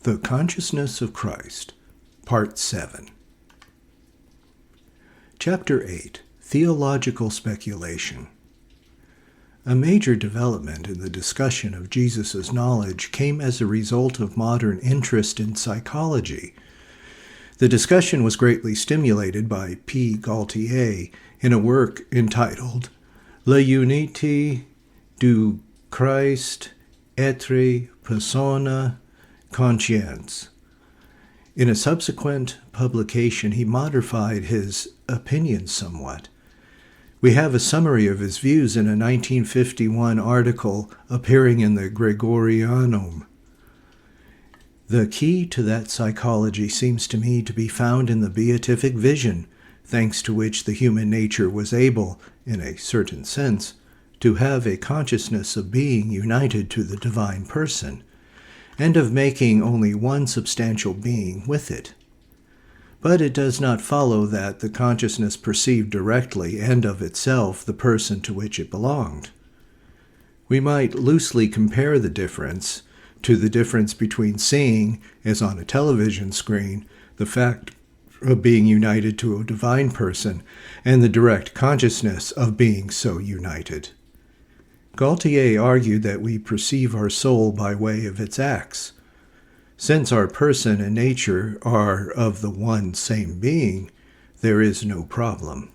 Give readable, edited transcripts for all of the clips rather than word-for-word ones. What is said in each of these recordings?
The Consciousness of Christ, Part 7. Chapter 8, Theological Speculation. A major development in the discussion of Jesus' knowledge came as a result of modern interest in psychology. The discussion was greatly stimulated by P. Gaultier in a work entitled L'unité du Christ, être persona, conscience. In a subsequent publication, he modified his opinions somewhat. We have a summary of his views in a 1951 article appearing in the Gregorianum. The key to that psychology seems to me to be found in the beatific vision, thanks to which the human nature was able, in a certain sense, to have a consciousness of being united to the divine person, and of making only one substantial being with it. But it does not follow that the consciousness perceived directly and of itself the person to which it belonged. We might loosely compare the difference to the difference between seeing, as on a television screen, the fact of being united to a divine person, and the direct consciousness of being so united. Gaultier argued that we perceive our soul by way of its acts. Since our person and nature are of the one same being, there is no problem.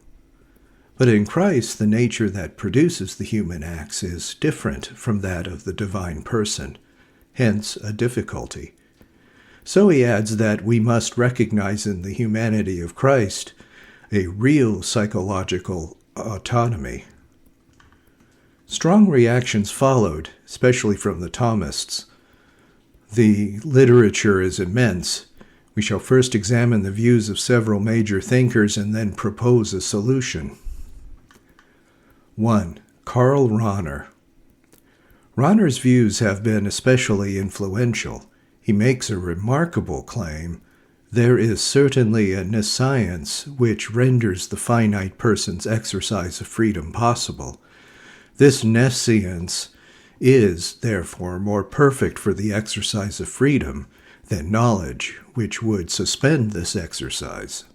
But in Christ, the nature that produces the human acts is different from that of the divine person, hence a difficulty. So he adds that we must recognize in the humanity of Christ a real psychological autonomy. Strong reactions followed, especially from the Thomists. The literature is immense. We shall first examine the views of several major thinkers and then propose a solution. 1. Karl Rahner. Rahner's views have been especially influential. He makes a remarkable claim: there is certainly a nescience which renders the finite person's exercise of freedom possible. This nescience is, therefore, more perfect for the exercise of freedom than knowledge, which would suspend this exercise.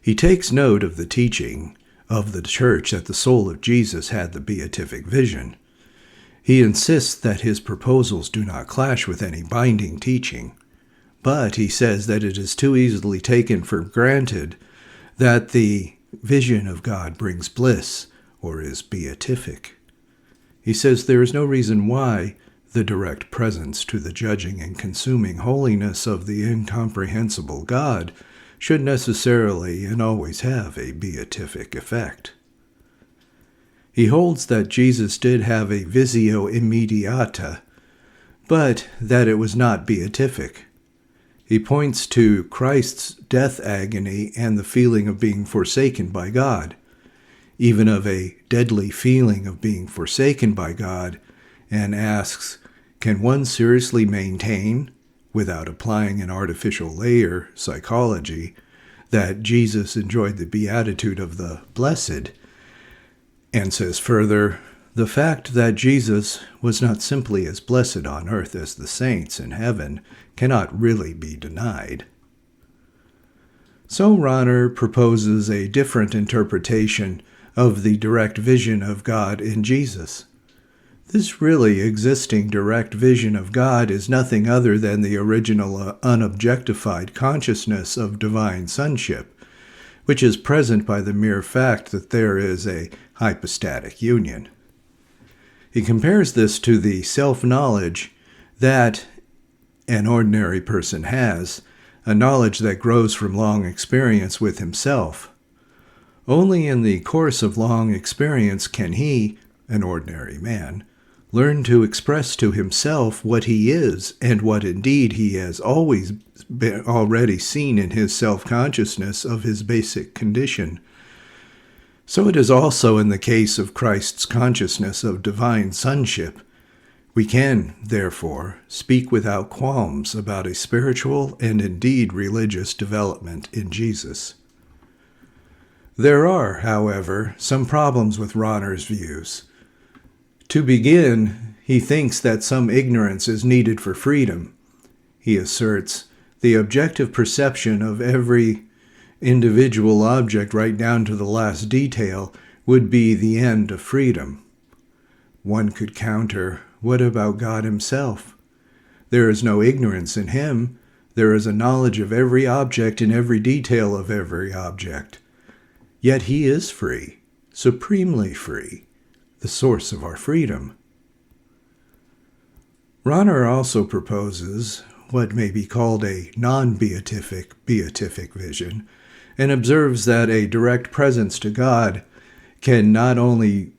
He takes note of the teaching of the Church that the soul of Jesus had the beatific vision. He insists that his proposals do not clash with any binding teaching, but he says that it is too easily taken for granted that the vision of God brings bliss, or is beatific. He says there is no reason why the direct presence to the judging and consuming holiness of the incomprehensible God should necessarily and always have a beatific effect. He holds that Jesus did have a visio immediata, but that it was not beatific. He points to Christ's death agony and the feeling of being forsaken by God, even of a deadly feeling of being forsaken by God, and asks, can one seriously maintain, without applying an artificial layer, psychology, that Jesus enjoyed the beatitude of the blessed? And says further, the fact that Jesus was not simply as blessed on earth as the saints in heaven cannot really be denied. So Rahner proposes a different interpretation of the direct vision of God in Jesus. This really existing direct vision of God is nothing other than the original unobjectified consciousness of divine sonship, which is present by the mere fact that there is a hypostatic union. He compares this to the self-knowledge that an ordinary person has, a knowledge that grows from long experience with himself. Only in the course of long experience can he, an ordinary man, learn to express to himself what he is and what indeed he has always already seen in his self-consciousness of his basic condition. So it is also in the case of Christ's consciousness of divine sonship. We can, therefore, speak without qualms about a spiritual and indeed religious development in Jesus. There are, however, some problems with Rahner's views. To begin, he thinks that some ignorance is needed for freedom. he asserts, the objective perception of every individual object right down to the last detail would be the end of freedom. One could counter, what about God himself? There is no ignorance in him. There is a knowledge of every object and every detail of every object. Yet he is free, supremely free, the source of our freedom. Rahner also proposes what may be called a non-beatific beatific vision, and observes that a direct presence to God can not only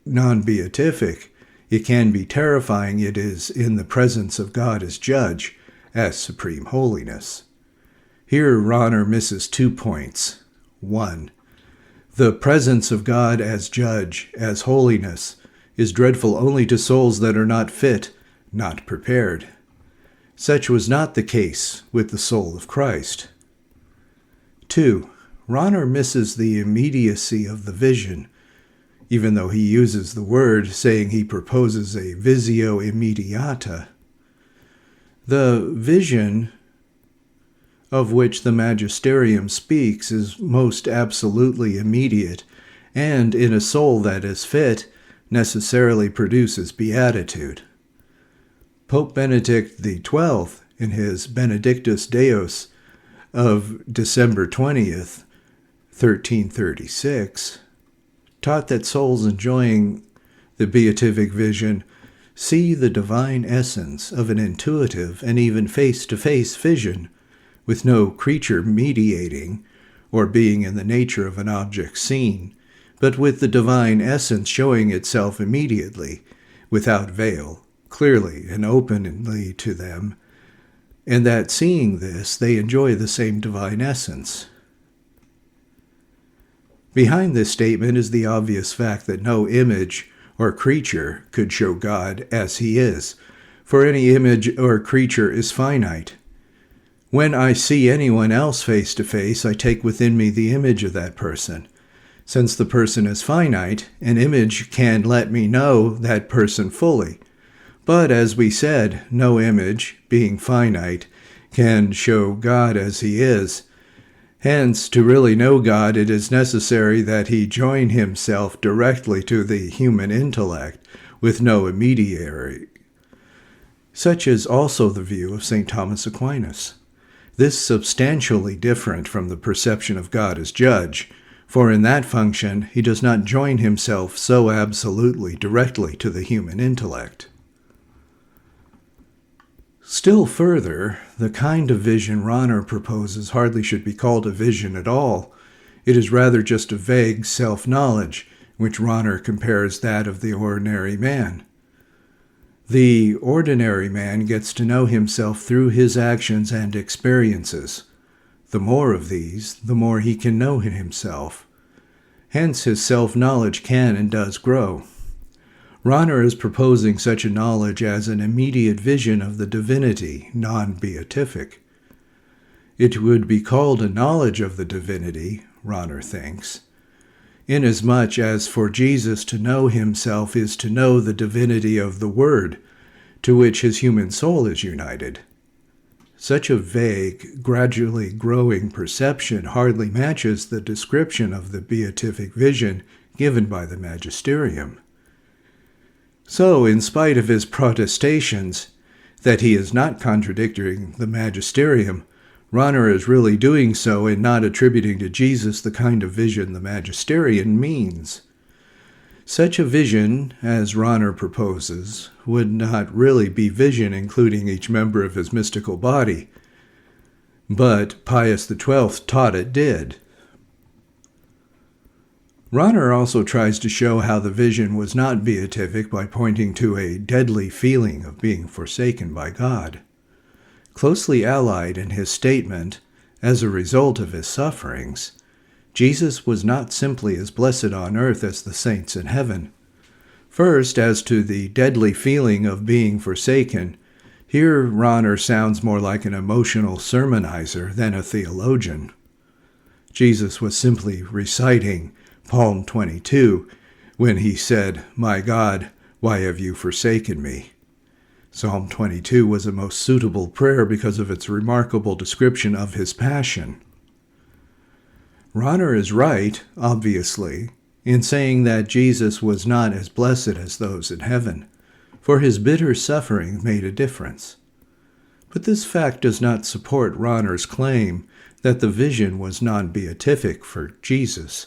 non-beatific, it can be terrifying. It is in the presence of God as judge, as supreme holiness. Here Rahner misses 2 points. 1. The presence of God as judge, as holiness, is dreadful only to souls that are not fit, not prepared. Such was not the case with the soul of Christ. 2. Rahner misses the immediacy of the vision, even though he uses the word, saying he proposes a visio immediata. The vision of which the magisterium speaks is most absolutely immediate, and in a soul that is fit, necessarily produces beatitude. Pope Benedict XII, in his Benedictus Deus of December 20th, 1336, taught that souls enjoying the beatific vision see the divine essence of an intuitive and even face-to-face vision, with no creature mediating or being in the nature of an object seen, but with the divine essence showing itself immediately, without veil, clearly and openly to them, and that seeing this, they enjoy the same divine essence. Behind this statement is the obvious fact that no image or creature could show God as he is, for any image or creature is finite. When I see anyone else face to face, I take within me the image of that person. Since the person is finite, an image can let me know that person fully. But as we said, no image, being finite, can show God as he is. Hence, to really know God, it is necessary that he join himself directly to the human intellect, with no intermediary. Such is also the view of St. Thomas Aquinas. This substantially different from the perception of God as judge, for in that function he does not join himself so absolutely directly to the human intellect. Still further, the kind of vision Rahner proposes hardly should be called a vision at all. It is rather just a vague self-knowledge, which Rahner compares that of the ordinary man. The ordinary man gets to know himself through his actions and experiences. The more of these, the more he can know himself. Hence his self-knowledge can and does grow. Rahner is proposing such a knowledge as an immediate vision of the divinity, non-beatific. It would be called a knowledge of the divinity, Rahner thinks, inasmuch as for Jesus to know himself is to know the divinity of the Word, to which his human soul is united. Such a vague, gradually growing perception hardly matches the description of the beatific vision given by the magisterium. So, in spite of his protestations that he is not contradicting the magisterium, Rahner is really doing so in not attributing to Jesus the kind of vision the magisterium means. Such a vision, as Rahner proposes, would not really be vision including each member of his mystical body, but Pius XII taught it did. Rahner also tries to show how the vision was not beatific by pointing to a deadly feeling of being forsaken by God. Closely allied in his statement, as a result of his sufferings, Jesus was not simply as blessed on earth as the saints in heaven. First, as to the deadly feeling of being forsaken, here Rahner sounds more like an emotional sermonizer than a theologian. Jesus was simply reciting Psalm 22, when he said, "My God, why have you forsaken me?" Psalm 22 was a most suitable prayer because of its remarkable description of his passion. Rahner is right, obviously, in saying that Jesus was not as blessed as those in heaven, for his bitter suffering made a difference. But this fact does not support Rahner's claim that the vision was non-beatific for Jesus,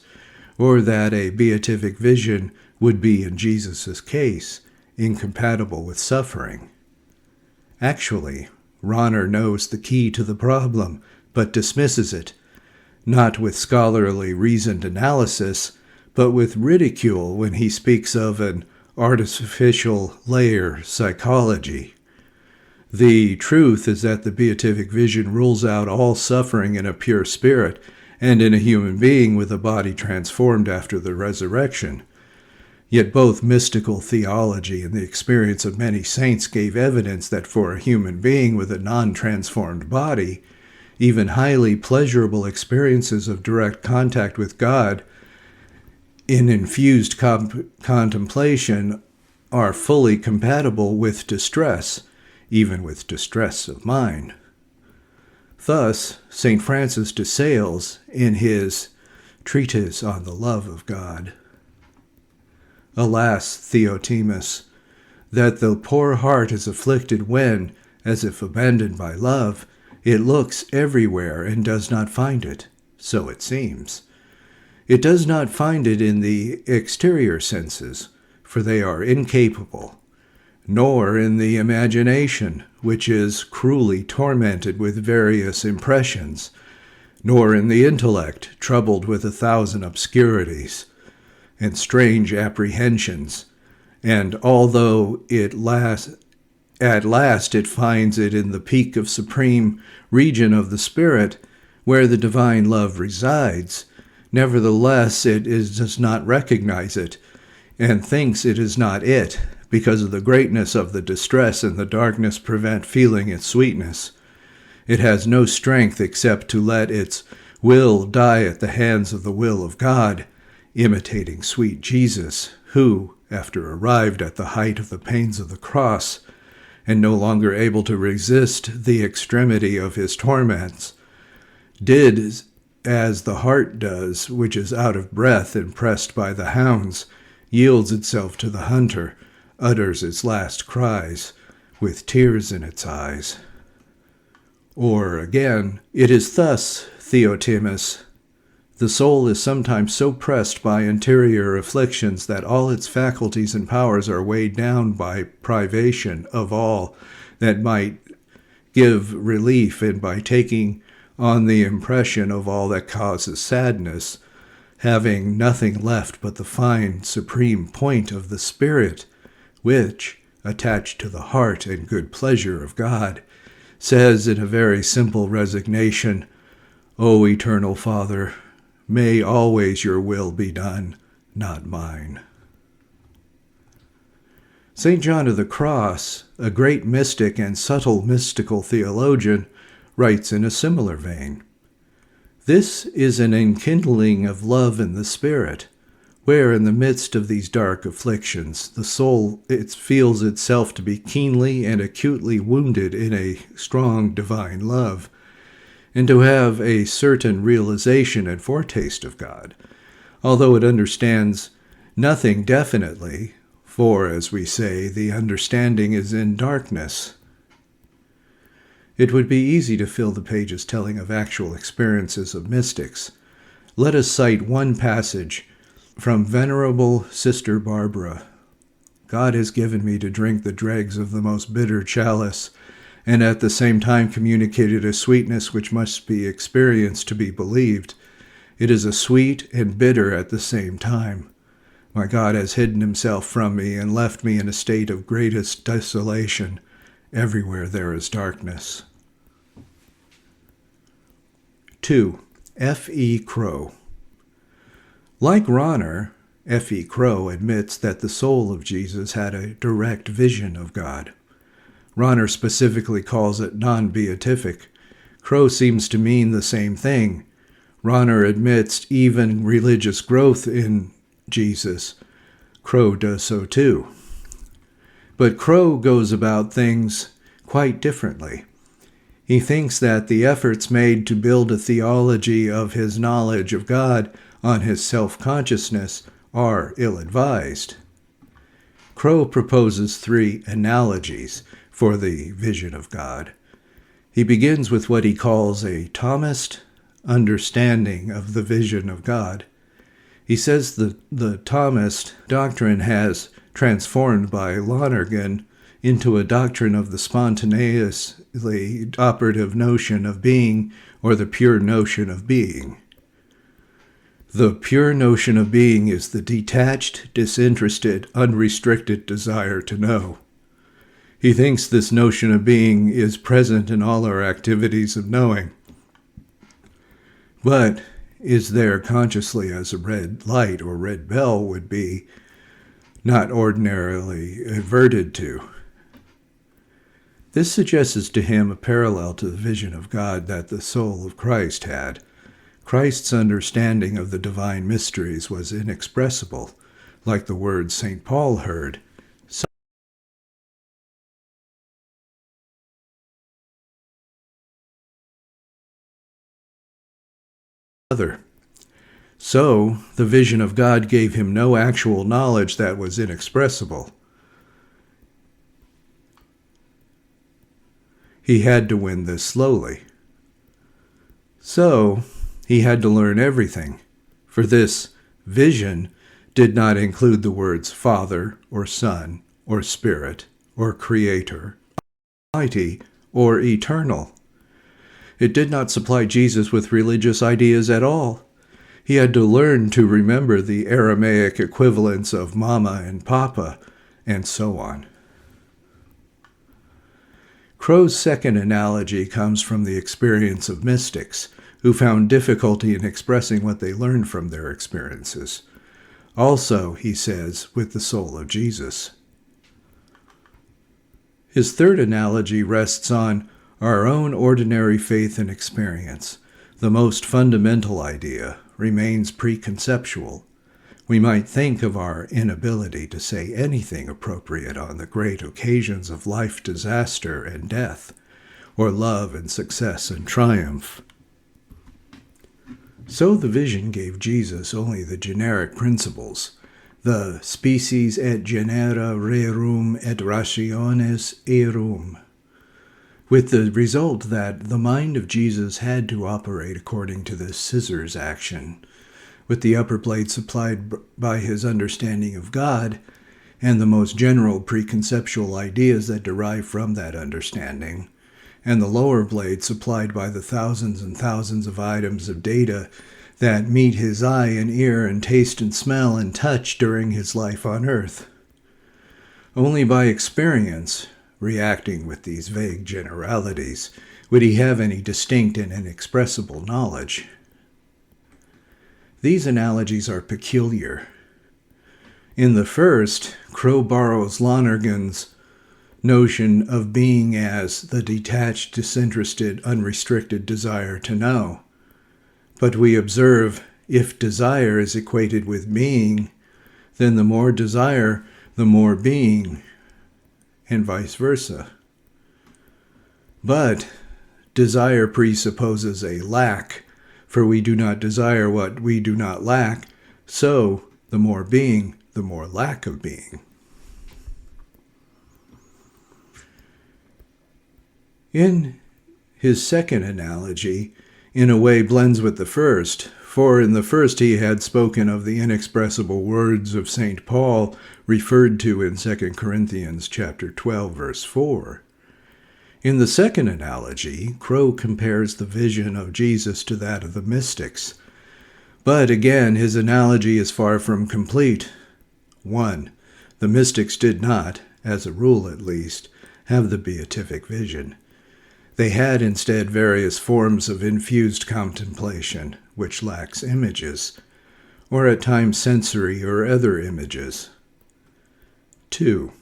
or that a beatific vision would be, in Jesus' case, incompatible with suffering. Actually, Rahner knows the key to the problem, but dismisses it, not with scholarly reasoned analysis, but with ridicule when he speaks of an artificial layer psychology. The truth is that the beatific vision rules out all suffering in a pure spirit and in a human being with a body transformed after the resurrection. Yet both mystical theology and the experience of many saints gave evidence that for a human being with a non-transformed body, even highly pleasurable experiences of direct contact with God in infused contemplation are fully compatible with distress, even with distress of mind. Thus, St. Francis de Sales, in his Treatise on the Love of God, "Alas, Theotimus, that the poor heart is afflicted when, as if abandoned by love, it looks everywhere and does not find it, so it seems. It does not find it in the exterior senses, for they are incapable, nor in the imagination, which is cruelly tormented with various impressions, nor in the intellect, troubled with 1,000 obscurities and strange apprehensions, and although at last it finds it in the peak of supreme region of the spirit, where the divine love resides, nevertheless does not recognize it, and thinks it is not it, because of the greatness of the distress and the darkness prevent feeling its sweetness. It has no strength except to let its will die at the hands of the will of God, imitating sweet Jesus, who, after arrived at the height of the pains of the cross, and no longer able to resist the extremity of his torments, did as the hart does, which is out of breath and pressed by the hounds, yields itself to the hunter, utters its last cries, with tears in its eyes. Or again, it is thus, Theotimus, the soul is sometimes so pressed by interior afflictions that all its faculties and powers are weighed down by privation of all that might give relief, and by taking on the impression of all that causes sadness, having nothing left but the fine, supreme point of the Spirit, which, attached to the heart and good pleasure of God, says in a very simple resignation, "O Eternal Father, may always your will be done, not mine." St. John of the Cross, a great mystic and subtle mystical theologian, writes in a similar vein, "This is an enkindling of love in the spirit, where in the midst of these dark afflictions the soul feels itself to be keenly and acutely wounded in a strong divine love, and to have a certain realization and foretaste of God, although it understands nothing definitely, for, as we say, the understanding is in darkness." It would be easy to fill the pages telling of actual experiences of mystics. Let us cite one passage from Venerable Sister Barbara. "God has given me to drink the dregs of the most bitter chalice, and at the same time communicated a sweetness which must be experienced to be believed. It is a sweet and bitter at the same time. My God has hidden himself from me and left me in a state of greatest desolation. Everywhere there is darkness." 2. F. E. Crow. Like Rahner, F. E. Crow admits that the soul of Jesus had a direct vision of God. Rahner specifically calls it non-beatific. Crow seems to mean the same thing. Rahner admits even religious growth in Jesus. Crow does so too. But Crow goes about things quite differently. He thinks that the efforts made to build a theology of his knowledge of God on his self-consciousness are ill-advised. Crow proposes 3 analogies for the vision of God. He begins with what he calls a Thomist understanding of the vision of God. He says the Thomist doctrine has transformed by Lonergan into a doctrine of the spontaneously operative notion of being, or the pure notion of being. The pure notion of being is the detached, disinterested, unrestricted desire to know. He thinks this notion of being is present in all our activities of knowing, but is there consciously as a red light or red bell would be, not ordinarily adverted to. This suggests to him a parallel to the vision of God that the soul of Christ had. Christ's understanding of the divine mysteries was inexpressible, like the words St. Paul heard. So, the vision of God gave him no actual knowledge that was inexpressible. He had to win this slowly. So, he had to learn everything, for this vision did not include the words Father, or Son, or Spirit, or Creator, Almighty, or Eternal. It did not supply Jesus with religious ideas at all. He had to learn to remember the Aramaic equivalents of Mama and Papa, and so on. Crow's second analogy comes from the experience of mystics, who found difficulty in expressing what they learned from their experiences. Also, he says, with the soul of Jesus. His third analogy rests on our own ordinary faith and experience. The most fundamental idea remains preconceptual. We might think of our inability to say anything appropriate on the great occasions of life disaster and death, or love and success and triumph. So the vision gave Jesus only the generic principles, the species et genera rerum et rationes erum, with the result that the mind of Jesus had to operate according to the scissors action, with the upper blade supplied by his understanding of God, and the most general preconceptual ideas that derive from that understanding, and the lower blade supplied by the thousands and thousands of items of data that meet his eye and ear and taste and smell and touch during his life on earth. Only by experience, reacting with these vague generalities, would he have any distinct and inexpressible knowledge. These analogies are peculiar. In the first, Crow borrows Lonergan's notion of being as the detached, disinterested, unrestricted desire to know. But we observe, if desire is equated with being, then the more desire, the more being, and vice versa. But desire presupposes a lack, for we do not desire what we do not lack, so the more being, the more lack of being. In his second analogy, in a way blends with the first, for in the first he had spoken of the inexpressible words of St. Paul referred to in 2 Corinthians chapter 12, verse 4. In the second analogy, Crow compares the vision of Jesus to that of the mystics. But again, his analogy is far from complete. 1. The mystics did not, as a rule at least, have the beatific vision. They had instead various forms of infused contemplation, which lacks images, or at times sensory or other images. 2.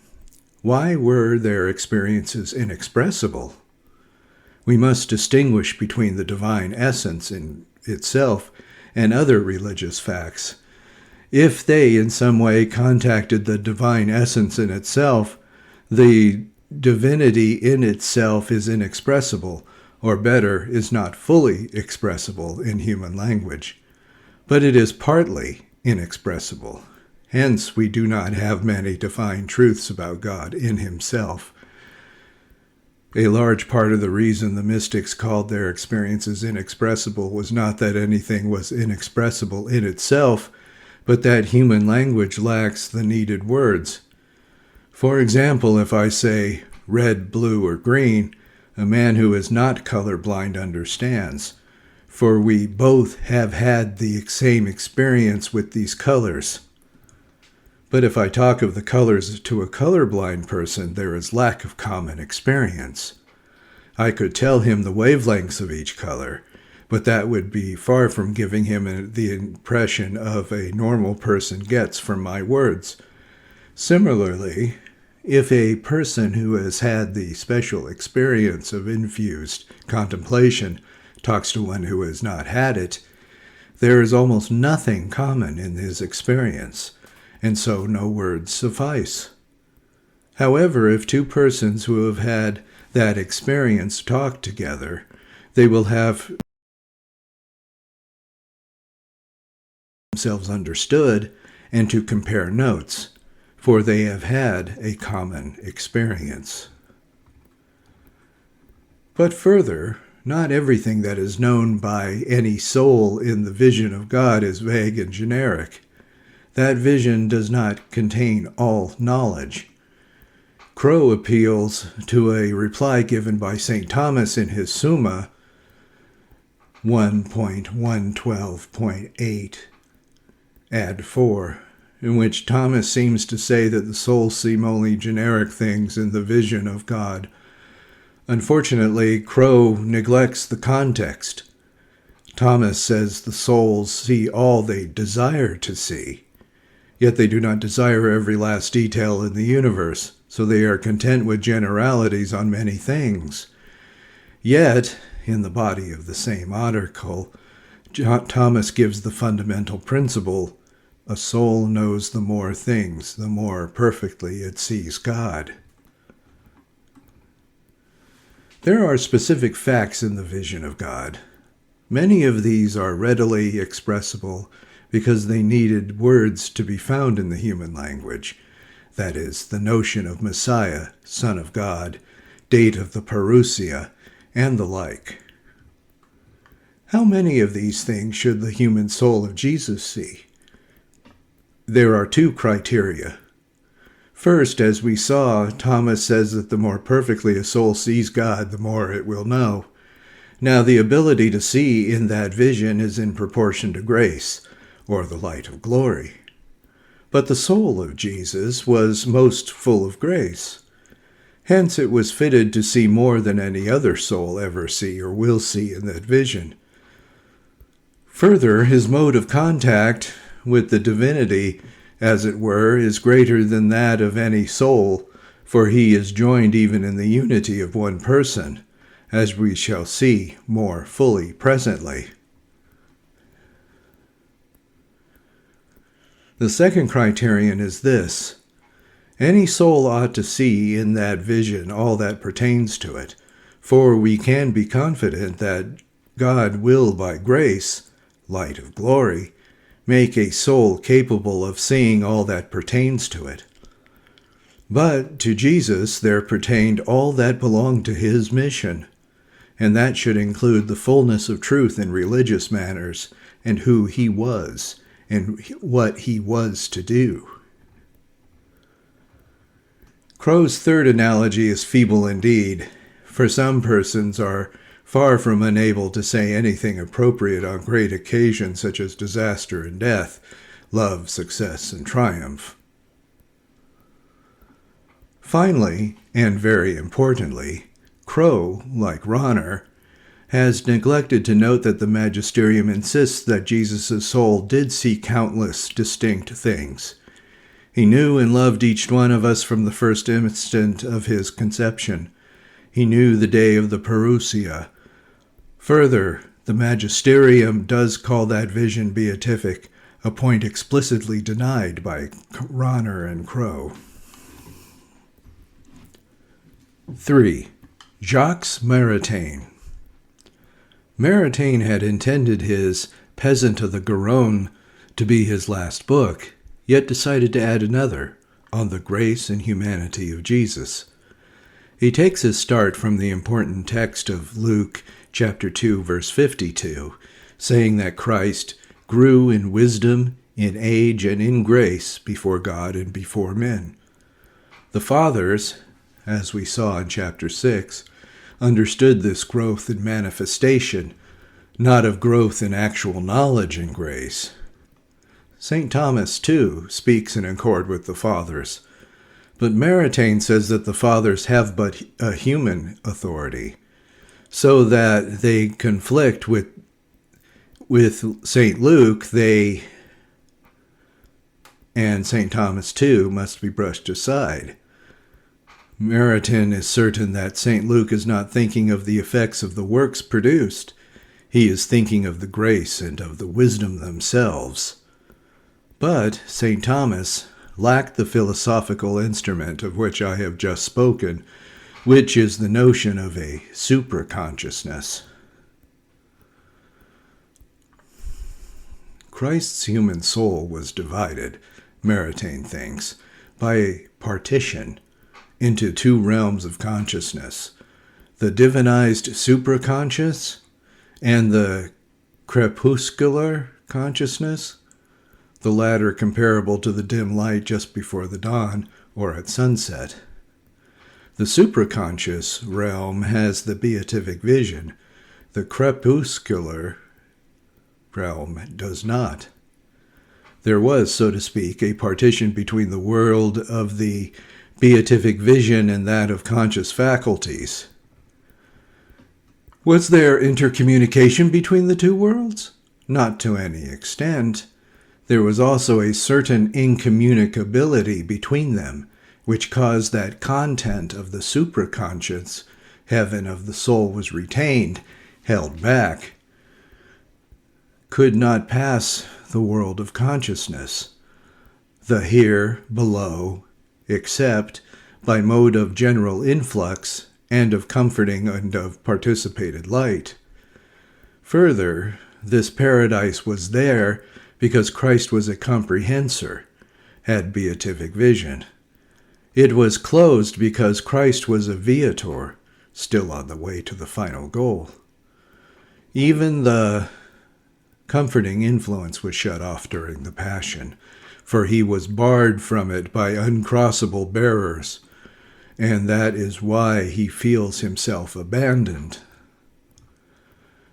Why were their experiences inexpressible? We must distinguish between the divine essence in itself and other religious facts. If they in some way contacted the divine essence in itself, The divinity in itself is inexpressible, or better, is not fully expressible in human language, but it is partly inexpressible. Hence, we do not have many defined truths about God in himself. A large part of the reason the mystics called their experiences inexpressible was not that anything was inexpressible in itself, but that human language lacks the needed words. For example, if I say red, blue, or green, a man who is not colorblind understands, for we both have had the same experience with these colors. But if I talk of the colors to a colorblind person, there is lack of common experience. I could tell him the wavelengths of each color, but that would be far from giving him the impression of a normal person gets from my words. Similarly, if a person who has had the special experience of infused contemplation talks to one who has not had it, there is almost nothing common in his experience, and so no words suffice. However, if two persons who have had that experience talk together, they will have themselves understood and to compare notes, for they have had a common experience. But further, not everything that is known by any soul in the vision of God is vague and generic. That vision does not contain all knowledge. Crow appeals to a reply given by St. Thomas in his Summa 1.112.8, ad 4, in which Thomas seems to say that the souls seem only generic things in the vision of God. Unfortunately, Crow neglects the context. Thomas says the souls see all they desire to see, yet they do not desire every last detail in the universe, so they are content with generalities on many things. Yet, in the body of the same article, Thomas gives the fundamental principle: a soul knows the more things, the more perfectly it sees God. There are specific facts in the vision of God. Many of these are readily expressible because they needed words to be found in the human language. That is, the notion of Messiah, Son of God, date of the parousia, and the like. How many of these things should the human soul of Jesus see? There are two criteria. First, as we saw, Thomas says that the more perfectly a soul sees God, the more it will know. Now, the ability to see in that vision is in proportion to grace, or the light of glory. But the soul of Jesus was most full of grace. Hence, it was fitted to see more than any other soul ever see or will see in that vision. Further, his mode of contact with the divinity, as it were, is greater than that of any soul, for he is joined even in the unity of one person, as we shall see more fully presently. The second criterion is this: any soul ought to see in that vision all that pertains to it, for we can be confident that God will, by grace, light of glory, make a soul capable of seeing all that pertains to it. But to Jesus there pertained all that belonged to his mission, and that should include the fullness of truth in religious matters, and who he was, and what he was to do. Crow's third analogy is feeble indeed, for some persons are far from unable to say anything appropriate on great occasions such as disaster and death, love, success, and triumph. Finally, and very importantly, Crow, like Rahner, has neglected to note that the magisterium insists that Jesus' soul did see countless distinct things. He knew and loved each one of us from the first instant of his conception. He knew the day of the parousia. Further, the magisterium does call that vision beatific, a point explicitly denied by Rahner and Crow. 3. Jacques Maritain. Maritain had intended his Peasant of the Garonne to be his last book, yet decided to add another, on the grace and humanity of Jesus. He takes his start from the important text of Luke chapter 2, verse 52, saying that Christ grew in wisdom, in age, and in grace before God and before men. The fathers, as we saw in chapter 6, understood this growth in manifestation, not of growth in actual knowledge and grace. St. Thomas, too, speaks in accord with the fathers, but Maritain says that the fathers have but a human authority, so that they conflict with St. Luke. They and St. Thomas, too, must be brushed aside. Maritain is certain that St. Luke is not thinking of the effects of the works produced. He is thinking of the grace and of the wisdom themselves. But St. Thomas lacked the philosophical instrument of which I have just spoken, which is the notion of a supraconsciousness. Christ's human soul was divided, Maritain thinks, by a partition into two realms of consciousness, the divinized supraconscious and the crepuscular consciousness, the latter comparable to the dim light just before the dawn or at sunset. The supraconscious realm has the beatific vision. The crepuscular realm does not. There was, so to speak, a partition between the world of the beatific vision and that of conscious faculties. Was there intercommunication between the two worlds? Not to any extent. There was also a certain incommunicability between them, which caused that content of the supraconscious heaven of the soul was retained, held back, could not pass the world of consciousness, the here, below, except by mode of general influx and of comforting and of participated light. Further, this paradise was there because Christ was a comprehensor, had beatific vision. It was closed because Christ was a viator, still on the way to the final goal. Even the comforting influence was shut off during the Passion, for he was barred from it by uncrossable bearers, and that is why he feels himself abandoned.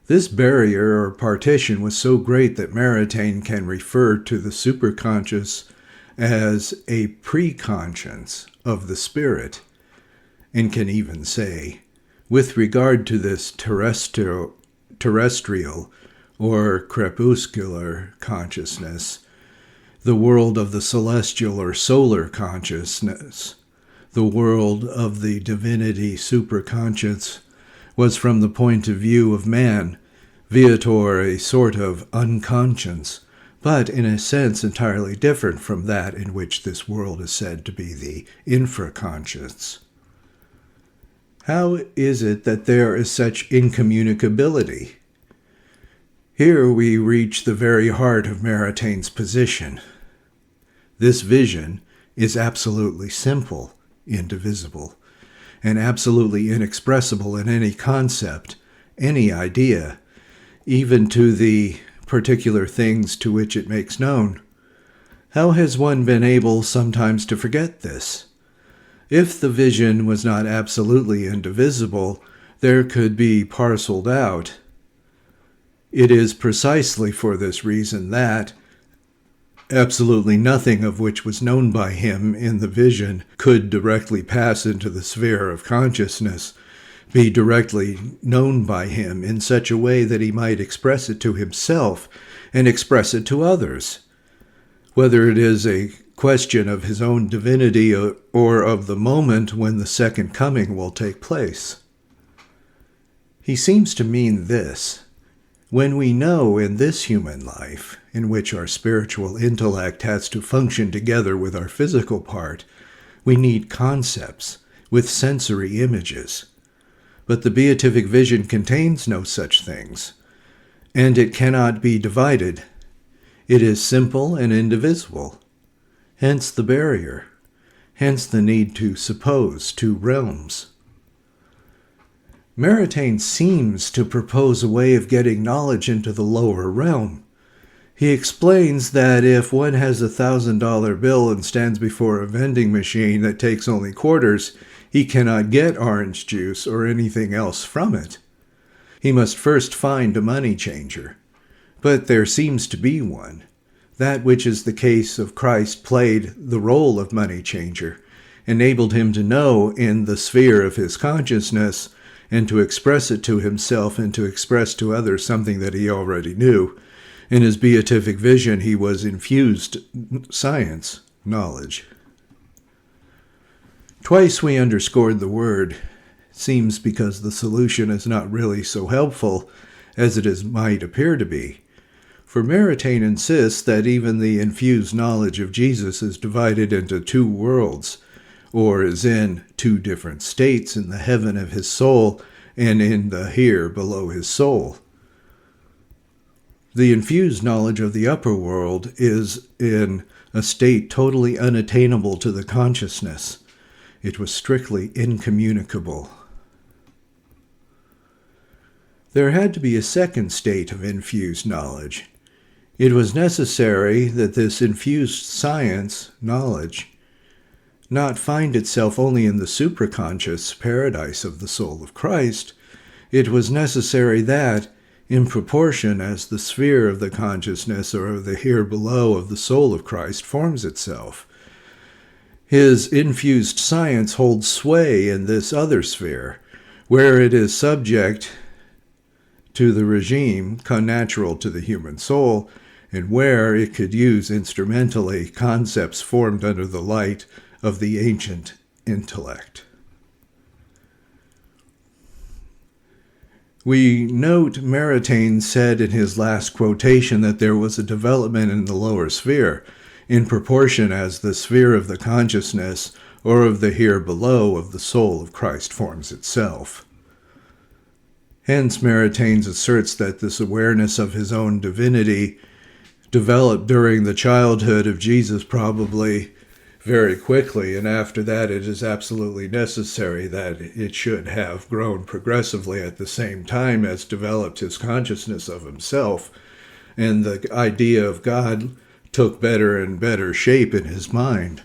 This barrier or partition was so great that Maritain can refer to the superconscious as a preconscience of the spirit, and can even say, with regard to this terrestrial or crepuscular consciousness, the world of the celestial or solar consciousness, the world of the divinity superconscious, was from the point of view of man, viator a sort of unconscience, but in a sense entirely different from that in which this world is said to be the infraconscious. How is it that there is such incommunicability? Here we reach the very heart of Maritain's position. This vision is absolutely simple, indivisible, and absolutely inexpressible in any concept, any idea, even to the particular things to which it makes known. How has one been able sometimes to forget this? If the vision was not absolutely indivisible, there could be parceled out. It is precisely for this reason that absolutely nothing of which was known by him in the vision could directly pass into the sphere of consciousness, be directly known by him in such a way that he might express it to himself and express it to others, whether it is a question of his own divinity or of the moment when the second coming will take place. He seems to mean this: when we know in this human life, in which our spiritual intellect has to function together with our physical part, we need concepts, with sensory images. But the beatific vision contains no such things, and it cannot be divided. It is simple and indivisible. Hence the barrier. Hence the need to suppose two realms. Maritain seems to propose a way of getting knowledge into the lower realm. He explains that if one has $1,000 bill and stands before a vending machine that takes only quarters, he cannot get orange juice or anything else from it. He must first find a money changer. But there seems to be one. That which is the case of Christ played the role of money changer, enabled him to know in the sphere of his consciousness and to express it to himself and to express to others something that he already knew. In his beatific vision, he was infused science, knowledge. Twice we underscored the word. Seems because the solution is not really so helpful as it might appear to be. For Maritain insists that even the infused knowledge of Jesus is divided into two worlds, or is in two different states, in the heaven of his soul and in the here below his soul. The infused knowledge of the upper world is in a state totally unattainable to the consciousness. It was strictly incommunicable. There had to be a second state of infused knowledge. It was necessary that this infused science, knowledge, not find itself only in the supraconscious paradise of the soul of Christ. It was necessary that, in proportion as the sphere of the consciousness or of the here below of the soul of Christ forms itself, his infused science holds sway in this other sphere, where it is subject to the regime connatural to the human soul, and where it could use instrumentally concepts formed under the light of the ancient intellect. We note Maritain said in his last quotation that there was a development in the lower sphere, in proportion as the sphere of the consciousness or of the here below of the soul of Christ forms itself. Hence, Maritain asserts that this awareness of his own divinity developed during the childhood of Jesus probably very quickly, and after that it is absolutely necessary that it should have grown progressively at the same time as developed his consciousness of himself, and the idea of God took better and better shape in his mind.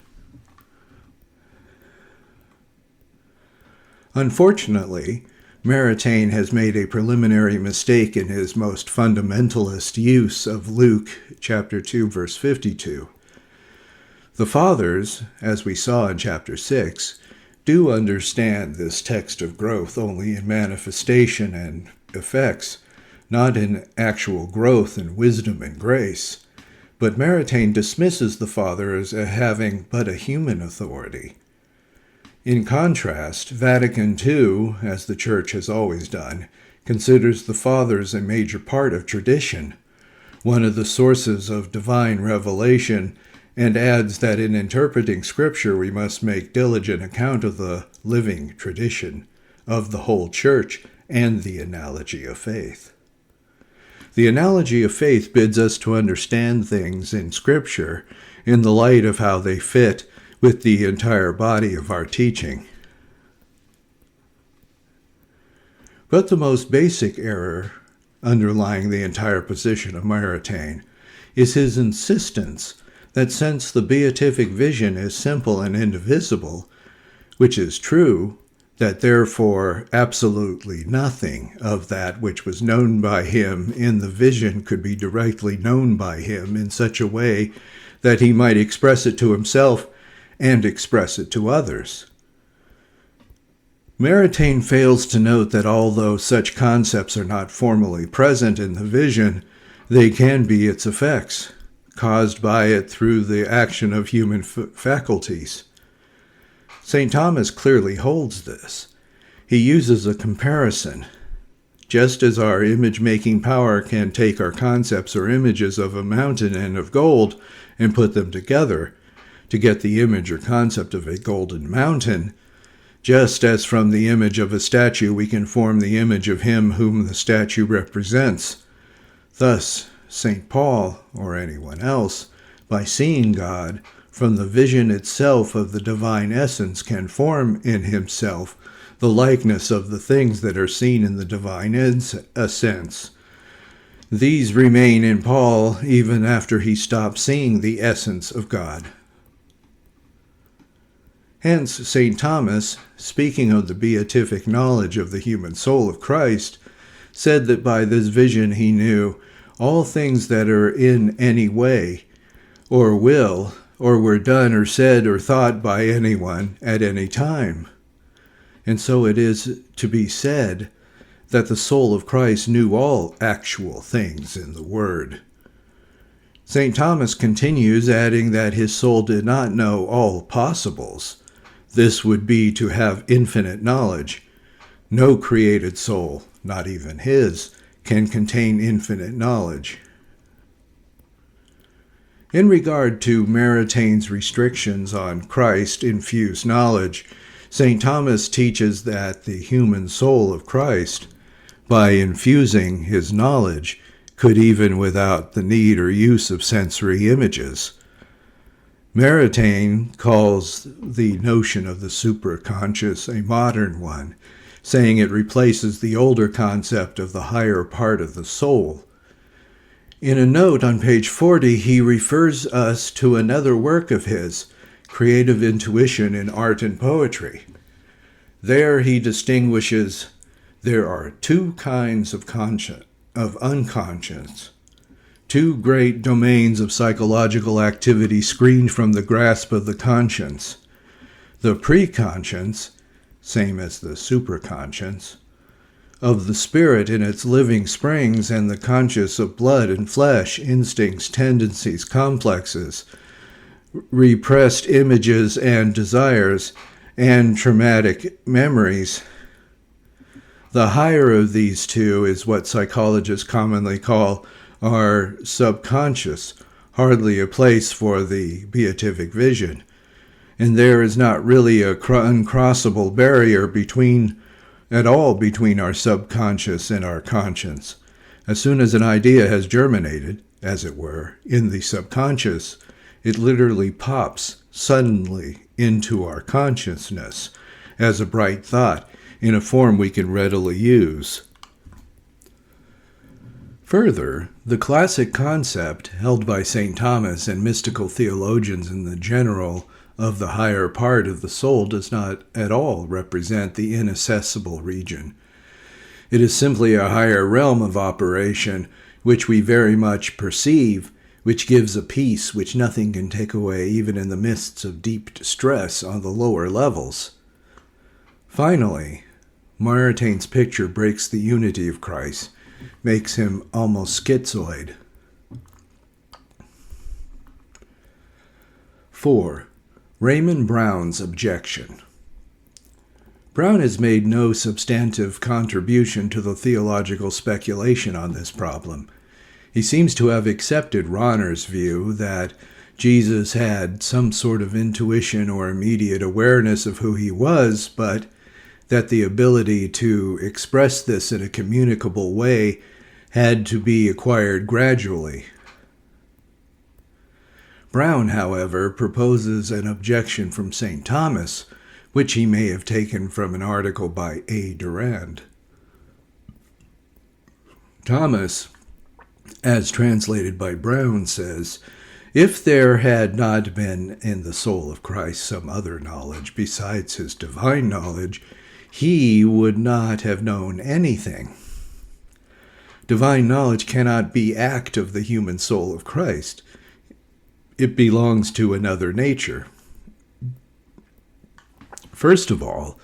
Unfortunately, Maritain has made a preliminary mistake in his most fundamentalist use of Luke chapter 2, verse 52. The fathers, as we saw in chapter 6, do understand this text of growth only in manifestation and effects, not in actual growth in wisdom and grace. But Maritain dismisses the Father as having but a human authority. In contrast, Vatican II, as the Church has always done, considers the Fathers a major part of tradition, one of the sources of divine revelation, and adds that in interpreting Scripture we must make diligent account of the living tradition of the whole Church and the analogy of faith. The analogy of faith bids us to understand things in Scripture in the light of how they fit with the entire body of our teaching. But the most basic error underlying the entire position of Maritain is his insistence that since the beatific vision is simple and indivisible, which is true, that therefore absolutely nothing of that which was known by him in the vision could be directly known by him in such a way that he might express it to himself and express it to others. Maritain fails to note that although such concepts are not formally present in the vision, they can be its effects, caused by it through the action of human faculties. St. Thomas clearly holds this. He uses a comparison. Just as our image-making power can take our concepts or images of a mountain and of gold and put them together to get the image or concept of a golden mountain, just as from the image of a statue we can form the image of him whom the statue represents. Thus, St. Paul, or anyone else, by seeing God, from the vision itself of the divine essence, can form in himself the likeness of the things that are seen in the divine essence. These remain in Paul even after he stops seeing the essence of God. Hence, St. Thomas, speaking of the beatific knowledge of the human soul of Christ, said that by this vision he knew all things that are in any way, or will, or were done or said or thought by anyone at any time. And so it is to be said that the soul of Christ knew all actual things in the Word. St. Thomas continues, adding that his soul did not know all possibles. This would be to have infinite knowledge. No created soul, not even his, can contain infinite knowledge. In regard to Maritain's restrictions on Christ-infused knowledge, St. Thomas teaches that the human soul of Christ, by infusing his knowledge, could even without the need or use of sensory images. Maritain calls the notion of the supraconscious a modern one, saying it replaces the older concept of the higher part of the soul. In a note on page 40, he refers us to another work of his, Creative Intuition in Art and Poetry. There he distinguishes there are two kinds of unconscious, two great domains of psychological activity screened from the grasp of the conscience. The preconscious, same as the supraconscious, of the spirit in its living springs, and the conscious of blood and flesh, instincts, tendencies, complexes, repressed images and desires, and traumatic memories. The higher of these two is what psychologists commonly call our subconscious, hardly a place for the beatific vision. And there is not really a uncrossable barrier between our subconscious and our conscience. As soon as an idea has germinated, as it were, in the subconscious, it literally pops suddenly into our consciousness as a bright thought in a form we can readily use. Further, the classic concept held by St. Thomas and mystical theologians in the general of the higher part of the soul does not at all represent the inaccessible region. It is simply a higher realm of operation which we very much perceive, which gives a peace which nothing can take away even in the midst of deep distress on the lower levels. Finally, Maritain's picture breaks the unity of Christ, makes him almost schizoid. 4. Raymond Brown's objection. Brown has made no substantive contribution to the theological speculation on this problem. He seems to have accepted Rahner's view that Jesus had some sort of intuition or immediate awareness of who he was, but that the ability to express this in a communicable way had to be acquired gradually. Brown, however, proposes an objection from St. Thomas, which he may have taken from an article by A. Durand. Thomas, as translated by Brown, says, if there had not been in the soul of Christ some other knowledge besides his divine knowledge, he would not have known anything. Divine knowledge cannot be act of the human soul of Christ. It belongs to another nature. First of all,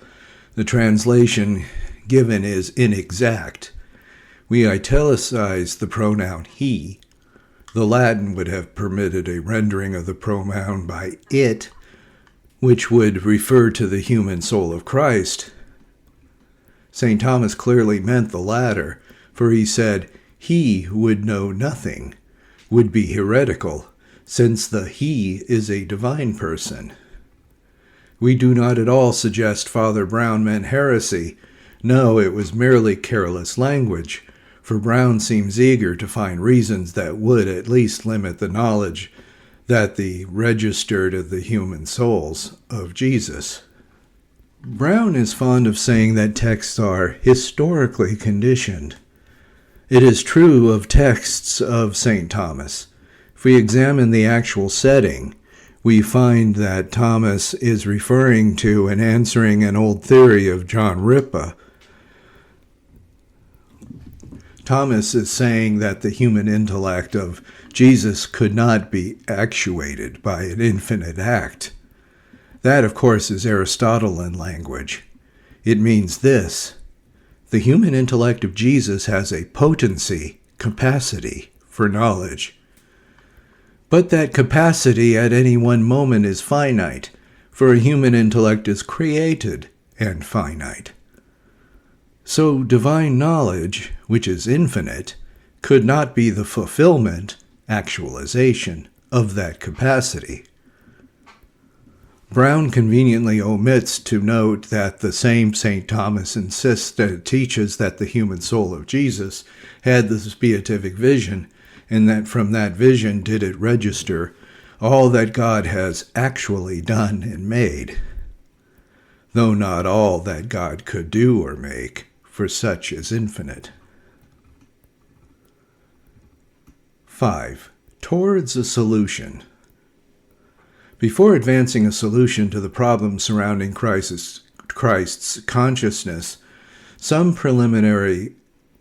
the translation given is inexact. We italicize the pronoun he. The Latin would have permitted a rendering of the pronoun by it, which would refer to the human soul of Christ. St. Thomas clearly meant the latter, for he said, he would know nothing, would be heretical, since the he is a divine person. We do not at all suggest Father Brown meant heresy. No, it was merely careless language, for Brown seems eager to find reasons that would at least limit the knowledge that the registered of the human souls of Jesus. Brown is fond of saying that texts are historically conditioned. It is true of texts of St. Thomas. If we examine the actual setting, we find that Thomas is referring to and answering an old theory of John Ripa. Thomas is saying that the human intellect of Jesus could not be actuated by an infinite act. That, of course, is Aristotelian language. It means this: the human intellect of Jesus has a potency, capacity for knowledge. But that capacity at any one moment is finite, for a human intellect is created and finite. So divine knowledge, which is infinite, could not be the fulfillment, actualization, of that capacity. Brown conveniently omits to note that the same St. Thomas insists that it teaches that the human soul of Jesus had this beatific vision, and that from that vision did it register all that God has actually done and made, though not all that God could do or make, for such is infinite. 5. Towards a solution. Before advancing a solution to the problem surrounding Christ's consciousness, some preliminary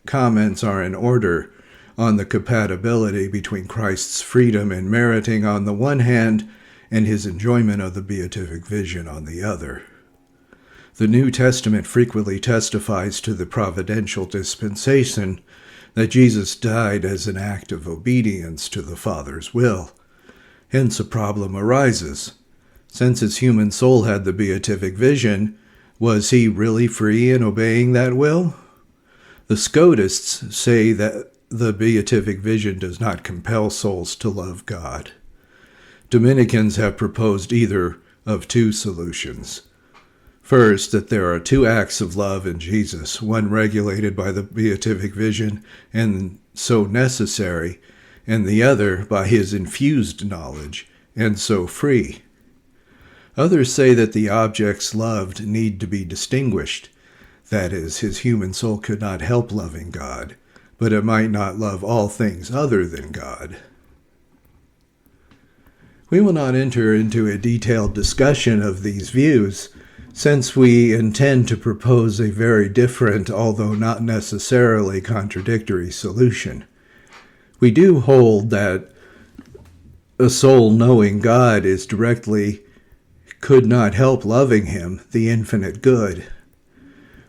comments are in order on the compatibility between Christ's freedom in meriting on the one hand and his enjoyment of the beatific vision on the other. The New Testament frequently testifies to the providential dispensation that Jesus died as an act of obedience to the Father's will. Hence a problem arises. Since his human soul had the beatific vision, was he really free in obeying that will? The Scotists say that the beatific vision does not compel souls to love God. Dominicans have proposed either of two solutions. First, that there are two acts of love in Jesus, one regulated by the beatific vision and so necessary, and the other by his infused knowledge, and so free. Others say that the objects loved need to be distinguished. That is, his human soul could not help loving God, but it might not love all things other than God. We will not enter into a detailed discussion of these views, since we intend to propose a very different, although not necessarily contradictory, solution. We do hold that a soul knowing God could not help loving him, the infinite good.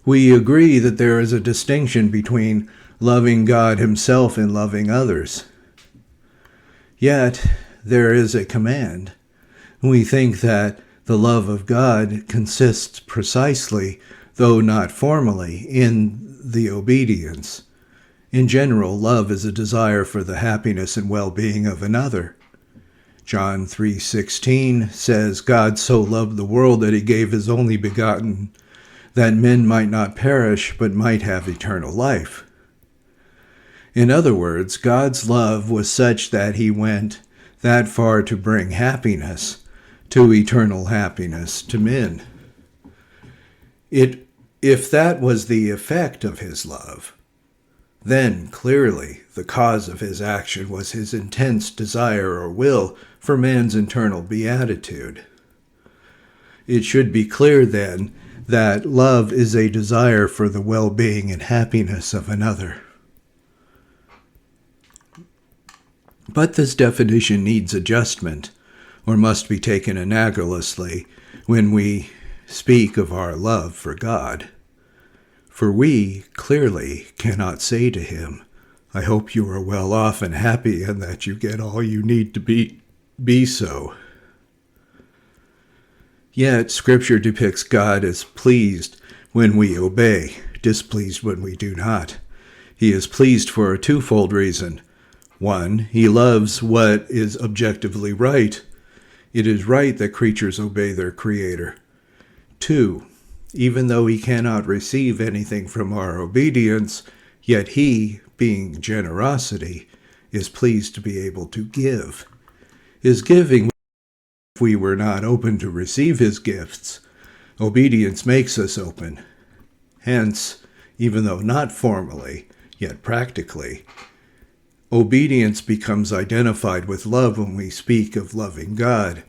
We agree that there is a distinction between loving God himself and loving others. Yet, there is a command. We think that the love of God consists precisely, though not formally, in the obedience. In general, love is a desire for the happiness and well-being of another. John 3:16 says, God so loved the world that he gave his only begotten, that men might not perish, but might have eternal life. In other words, God's love was such that he went that far to bring happiness, to eternal happiness, to men. If that was the effect of his love, then clearly the cause of his action was his intense desire or will for man's eternal beatitude. It should be clear then that love is a desire for the well-being and happiness of another. But this definition needs adjustment, or must be taken analogously when we speak of our love for God. For we clearly cannot say to him, I hope you are well off and happy and that you get all you need to be so. Yet Scripture depicts God as pleased when we obey, displeased when we do not. He is pleased for a twofold reason. One, he loves what is objectively right. It is right that creatures obey their Creator. 2. Even though he cannot receive anything from our obedience, yet he, being generosity, is pleased to be able to give. His giving, if we were not open to receive his gifts, obedience makes us open. Hence, even though not formally, yet practically, obedience becomes identified with love when we speak of loving God.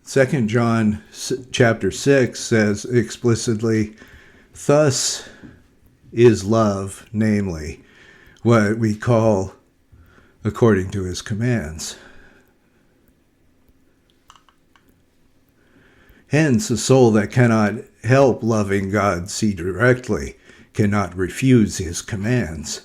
2 John chapter 6 says explicitly, "Thus is love, namely, what we call according to his commands." Hence, a soul that cannot help loving God see directly cannot refuse his commands.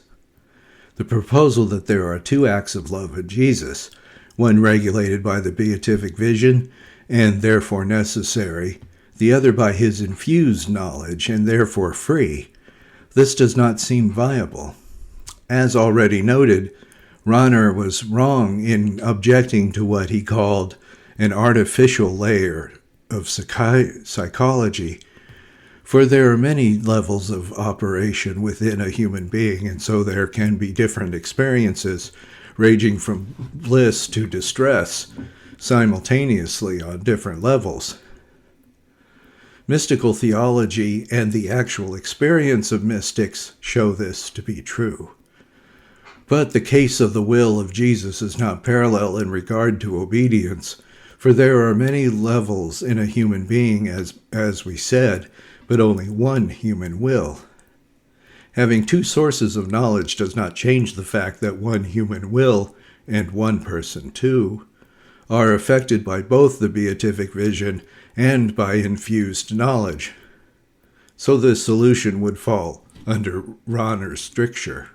The proposal that there are two acts of love in Jesus, one regulated by the beatific vision and therefore necessary, the other by his infused knowledge and therefore free, this does not seem viable. As already noted, Rahner was wrong in objecting to what he called an artificial layer of psychology, for there are many levels of operation within a human being, and so there can be different experiences ranging from bliss to distress simultaneously on different levels. Mystical theology and the actual experience of mystics show this to be true. But the case of the will of Jesus is not parallel in regard to obedience, for there are many levels in a human being, as we said, but only one human will. Having two sources of knowledge does not change the fact that one human will, and one person too, are affected by both the beatific vision and by infused knowledge. So this solution would fall under Rahner's stricture.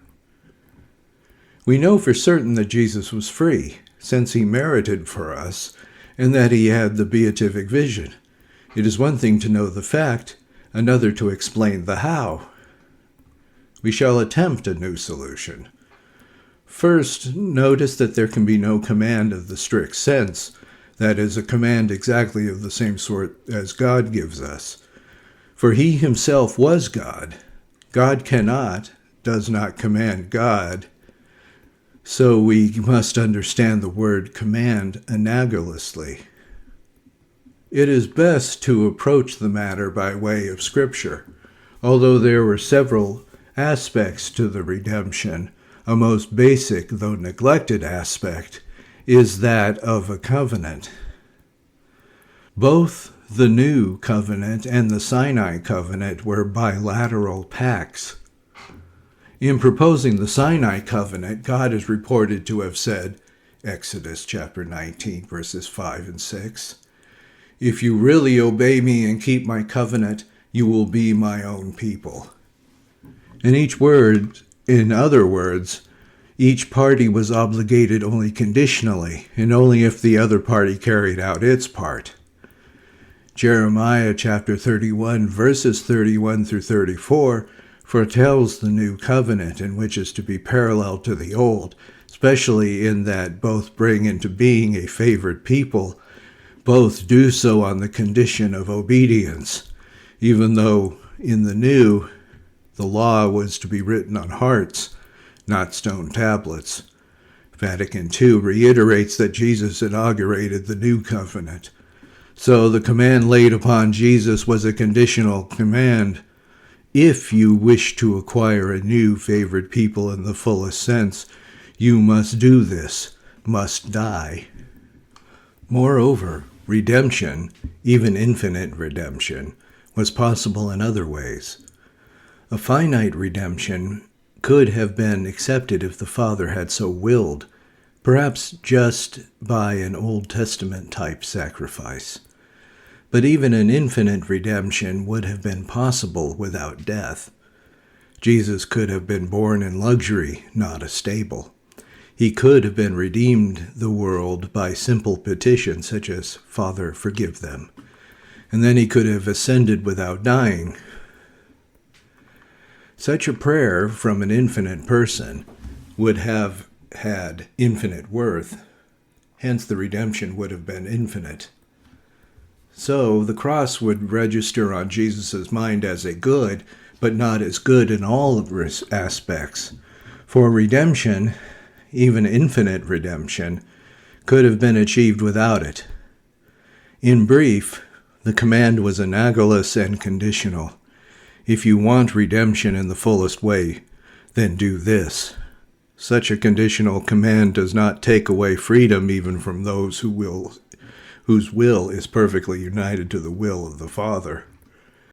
We know for certain that Jesus was free, since he merited for us, and that he had the beatific vision. It is one thing to know the fact, another to explain the how. We shall attempt a new solution. First, notice that there can be no command of the strict sense, that is, a command exactly of the same sort as God gives us. For he himself was God. God does not command God. So we must understand the word command analogously. It is best to approach the matter by way of Scripture. Although there were several aspects to the redemption, a most basic, though neglected aspect, is that of a covenant. Both the New Covenant and the Sinai Covenant were bilateral pacts. In proposing the Sinai Covenant, God is reported to have said, Exodus chapter 19, verses 5 and 6, "If you really obey me and keep my covenant, you will be my own people." In other words, each party was obligated only conditionally, and only if the other party carried out its part. Jeremiah chapter 31, verses 31 through 34, foretells the new covenant, in which is to be parallel to the old, especially in that both bring into being a favored people, both do so on the condition of obedience, even though in the new, the law was to be written on hearts, not stone tablets. Vatican II reiterates that Jesus inaugurated the new covenant. So the command laid upon Jesus was a conditional command. If you wish to acquire a new favored people in the fullest sense, you must do this, must die. Moreover, redemption, even infinite redemption, was possible in other ways. A finite redemption could have been accepted if the Father had so willed, perhaps just by an Old Testament type sacrifice. But even an infinite redemption would have been possible without death. Jesus could have been born in luxury, not a stable. He could have been redeemed the world by simple petitions such as, "Father, forgive them." And then he could have ascended without dying. Such a prayer from an infinite person would have had infinite worth. Hence the redemption would have been infinite. So the cross would register on Jesus' mind as a good, but not as good in all of its aspects. For redemption, even infinite redemption, could have been achieved without it. In brief, the command was analogous and conditional. If you want redemption in the fullest way, then do this. Such a conditional command does not take away freedom even from those whose will is perfectly united to the will of the Father.